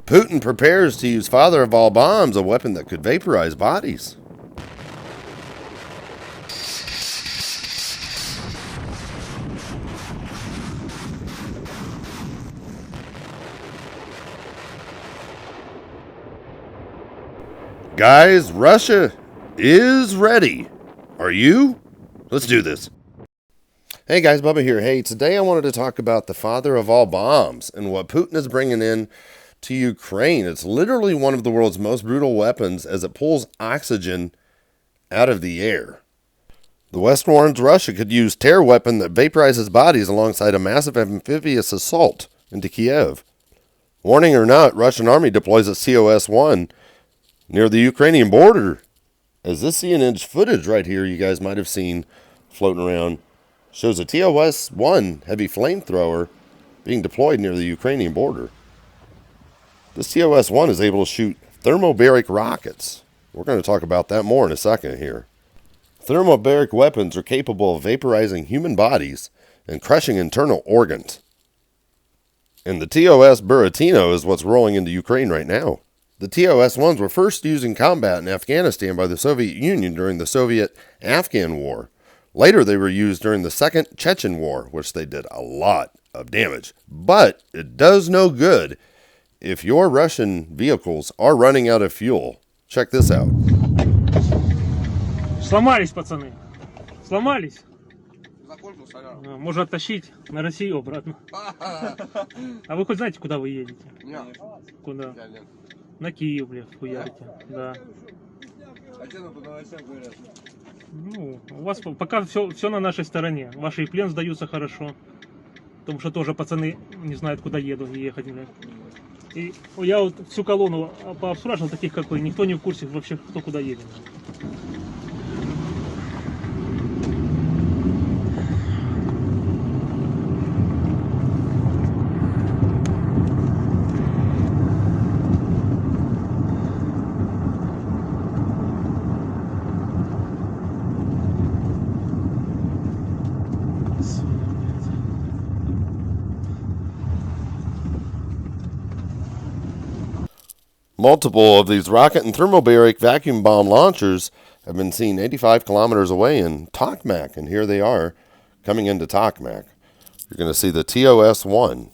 Putin prepares to use father of all bombs, a weapon that could vaporize bodies. Guys, Russia is ready. Are you? Let's do this. Hey guys, Bubba here. Hey, today I wanted to talk about the father of all bombs and what Putin is bringing in to Ukraine. It's literally one of the world's most brutal weapons as it pulls oxygen out of the air. The West warns Russia could use terror weapon that vaporizes bodies alongside a massive amphibious assault into Kiev. Warning or not, Russian army deploys a COS-1 near the Ukrainian border. As this CNN footage right here you guys might have seen floating around shows a TOS-1 heavy flamethrower being deployed near the Ukrainian border. This TOS-1 is able to shoot thermobaric rockets. We're going to talk about that more in a second here. Thermobaric weapons are capable of vaporizing human bodies and crushing internal organs. And the TOS Buratino is what's rolling into Ukraine right now. The TOS-1s were first used in combat in Afghanistan by the Soviet Union during the Soviet-Afghan War. Later, they were used during the Second Chechen War, which they did a lot of damage. But it does no good if your Russian vehicles are running out of fuel. Check this out. Сломались, пацаны. Сломались. Можно оттащить на Россию обратно. А вы хоть знаете, куда вы едете? Нет. Куда? На Киев, блядь, хуярите. Да. А что по новостям говорят? Ну, у вас пока все на нашей стороне. Ваши и плен сдаются хорошо. Потому что тоже пацаны не знают, куда еду и ехать, блядь. И я вот всю колонну пообспрашивал таких, как вы. Никто не в курсе вообще, кто куда едет. Multiple of these rocket and thermobaric vacuum bomb launchers have been seen 85 kilometers away in Tokmak, and here they are coming into Tokmak. You're going to see the TOS-1.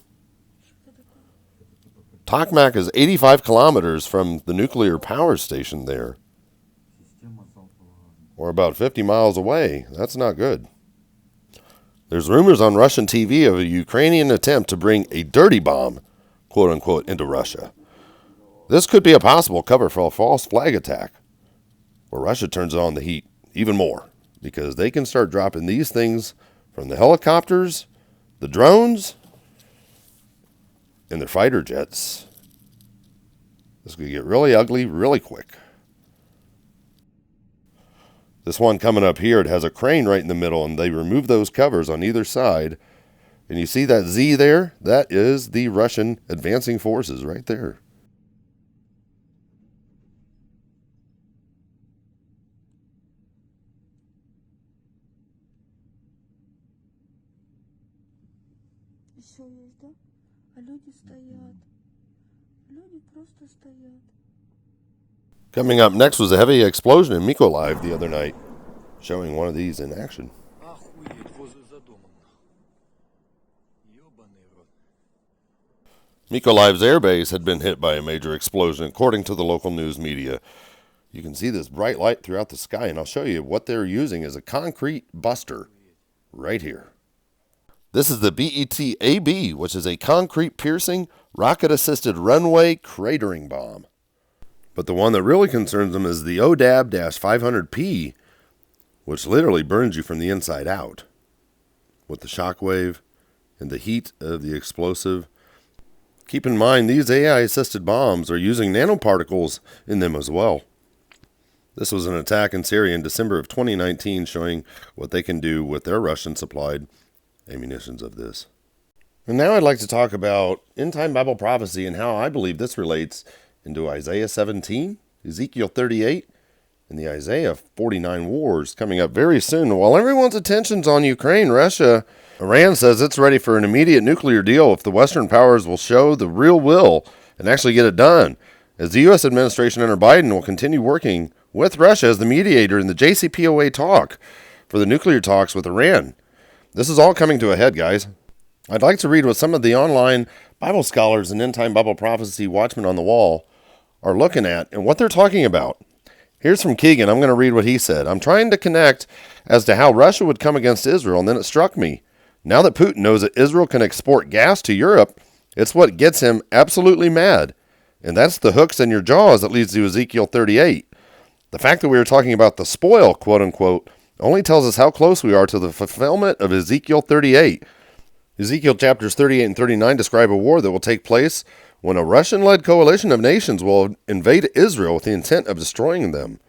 Tokmak is 85 kilometers from the nuclear power station there, or about 50 miles away. That's not good. There's rumors on Russian TV of a Ukrainian attempt to bring a dirty bomb, quote-unquote, into Russia. This could be a possible cover for a false flag attack, where Russia turns on the heat even more, because they can start dropping these things from the helicopters, the drones, and their fighter jets. This could get really ugly really quick. This one coming up here, it has a crane right in the middle, and they remove those covers on either side. And you see that Z there? That is the Russian advancing forces right there. Еще есть, да? А люди стоят. Люди просто стоят. Coming up next was a heavy explosion in Mykolaiv the other night, showing one of these in action. Mykolaiv's airbase had been hit by a major explosion, according to the local news media. You can see this bright light throughout the sky, and I'll show you what they're using as a concrete buster right here. This is the BET-AB, which is a concrete piercing, rocket-assisted runway cratering bomb. But the one that really concerns them is the ODAB-500P, which literally burns you from the inside out with the shockwave and the heat of the explosive. Keep in mind, these AI-assisted bombs are using nanoparticles in them as well. This was an attack in Syria in December of 2019, showing what they can do with their Russian-supplied ammunitions of this. And now I'd like to talk about end-time Bible prophecy and how I believe this relates into Isaiah 17, Ezekiel 38, and the Isaiah 49 wars coming up very soon. While everyone's attention's on Ukraine, Russia, Iran says it's ready for an immediate nuclear deal if the Western powers will show the real will and actually get it done, as the U.S. administration under Biden will continue working with Russia as the mediator in the JCPOA talk for the nuclear talks with Iran. This is all coming to a head, guys. I'd like to read what some of the online Bible scholars and end-time Bible prophecy watchmen on the wall are looking at and what they're talking about. Here's from Keegan. I'm going to read what he said. I'm trying to connect as to how Russia would come against Israel, and then it struck me. Now that Putin knows that Israel can export gas to Europe, it's what gets him absolutely mad. And that's the hooks in your jaws that leads to Ezekiel 38. The fact that we are talking about the spoil, quote-unquote, only tells us how close we are to the fulfillment of Ezekiel 38. Ezekiel chapters 38 and 39 describe a war that will take place when a Russian-led coalition of nations will invade Israel with the intent of destroying them.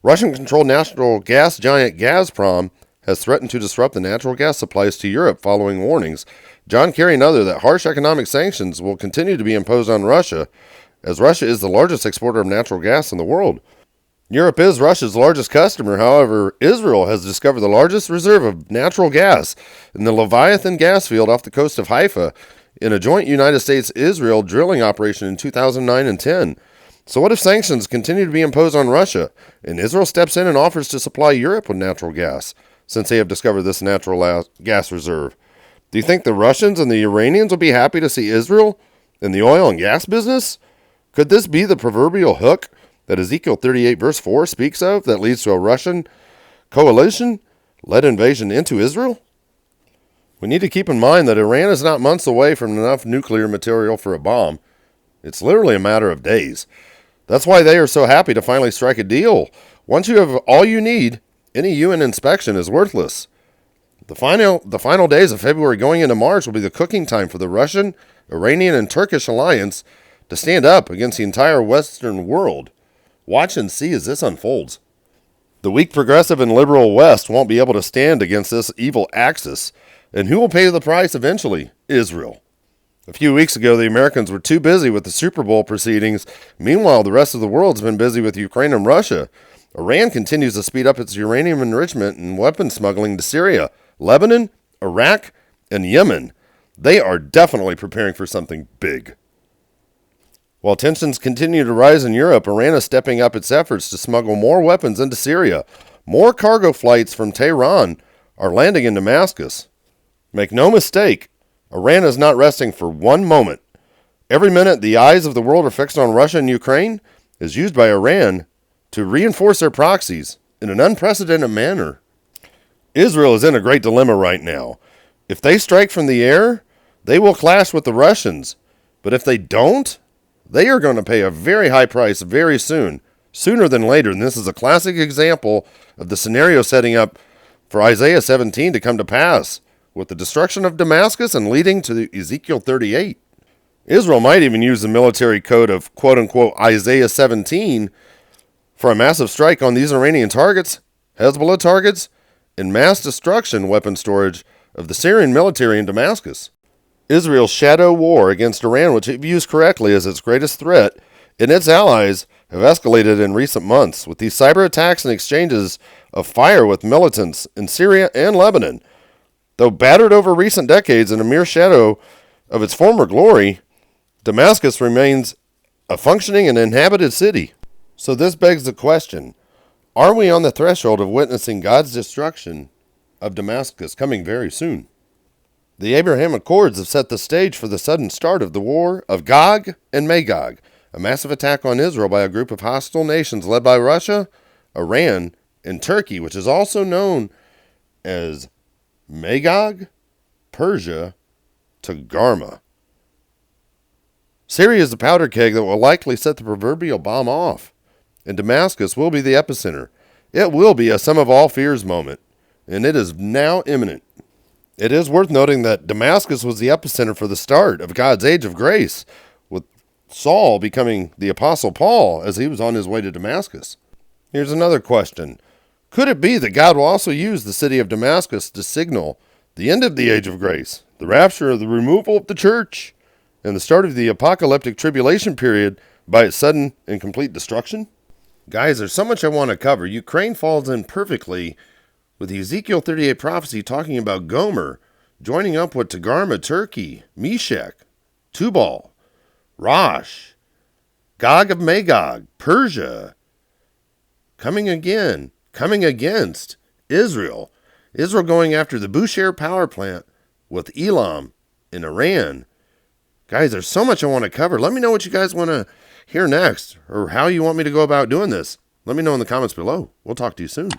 Russian-controlled natural gas giant Gazprom has threatened to disrupt the natural gas supplies to Europe following warnings. John Kerry and others that harsh economic sanctions will continue to be imposed on Russia, as Russia is the largest exporter of natural gas in the world. Europe is Russia's largest customer. However, Israel has discovered the largest reserve of natural gas in the Leviathan gas field off the coast of Haifa in a joint United States-Israel drilling operation in 2009 and 10. So what if sanctions continue to be imposed on Russia, and Israel steps in and offers to supply Europe with natural gas, since they have discovered this natural gas reserve? Do you think the Russians and the Iranians will be happy to see Israel in the oil and gas business? Could this be the proverbial hook that Ezekiel 38 verse 4 speaks of that leads to a Russian coalition-led invasion into Israel? We need to keep in mind that Iran is not months away from enough nuclear material for a bomb. It's literally a matter of days. That's why they are so happy to finally strike a deal. Once you have all you need, any UN inspection is worthless. The final days of February going into March will be the cooking time for the Russian, Iranian, and Turkish alliance to stand up against the entire Western world. Watch and see as this unfolds. The weak progressive and liberal West won't be able to stand against this evil axis. And who will pay the price eventually? Israel. A few weeks ago, the Americans were too busy with the Super Bowl proceedings. Meanwhile, the rest of the world's been busy with Ukraine and Russia. Iran continues to speed up its uranium enrichment and weapon smuggling to Syria, Lebanon, Iraq, and Yemen. They are definitely preparing for something big. While tensions continue to rise in Europe, Iran is stepping up its efforts to smuggle more weapons into Syria. More cargo flights from Tehran are landing in Damascus. Make no mistake, Iran is not resting for one moment. Every minute the eyes of the world are fixed on Russia and Ukraine is used by Iran to reinforce their proxies in an unprecedented manner. Israel is in a great dilemma right now. If they strike from the air, they will clash with the Russians. But if they don't, they are going to pay a very high price very soon, sooner than later. And this is a classic example of the scenario setting up for Isaiah 17 to come to pass, with the destruction of Damascus and leading to Ezekiel 38. Israel might even use the military code of quote-unquote Isaiah 17 for a massive strike on these Iranian targets, Hezbollah targets, and mass destruction weapon storage of the Syrian military in Damascus. Israel's shadow war against Iran, which it views correctly as its greatest threat, and its allies have escalated in recent months with these cyber attacks and exchanges of fire with militants in Syria and Lebanon. Though battered over recent decades and a mere shadow of its former glory, Damascus remains a functioning and inhabited city. So this begs the question, are we on the threshold of witnessing God's destruction of Damascus coming very soon? The Abraham Accords have set the stage for the sudden start of the war of Gog and Magog, a massive attack on Israel by a group of hostile nations led by Russia, Iran, and Turkey, which is also known as Magog, Persia, Togarmah. Syria is the powder keg that will likely set the proverbial bomb off, and Damascus will be the epicenter. It will be a sum of all fears moment, and it is now imminent. It is worth noting that Damascus was the epicenter for the start of God's age of grace, with Saul becoming the Apostle Paul as he was on his way to Damascus. Here's another question. Could it be that God will also use the city of Damascus to signal the end of the age of grace, the rapture, the removal of the church, and the start of the apocalyptic tribulation period by its sudden and complete destruction? Guys, there's so much I want to cover. Ukraine falls in perfectly with the Ezekiel 38 prophecy talking about Gomer joining up with Togarmah, Turkey, Meshach, Tubal, Rosh, Gog of Magog, Persia, coming against Israel. Israel going after the Bushehr power plant with Elam in Iran. Guys, there's so much I want to cover. Let me know what you guys want to hear next or how you want me to go about doing this. Let me know in the comments below. We'll talk to you soon.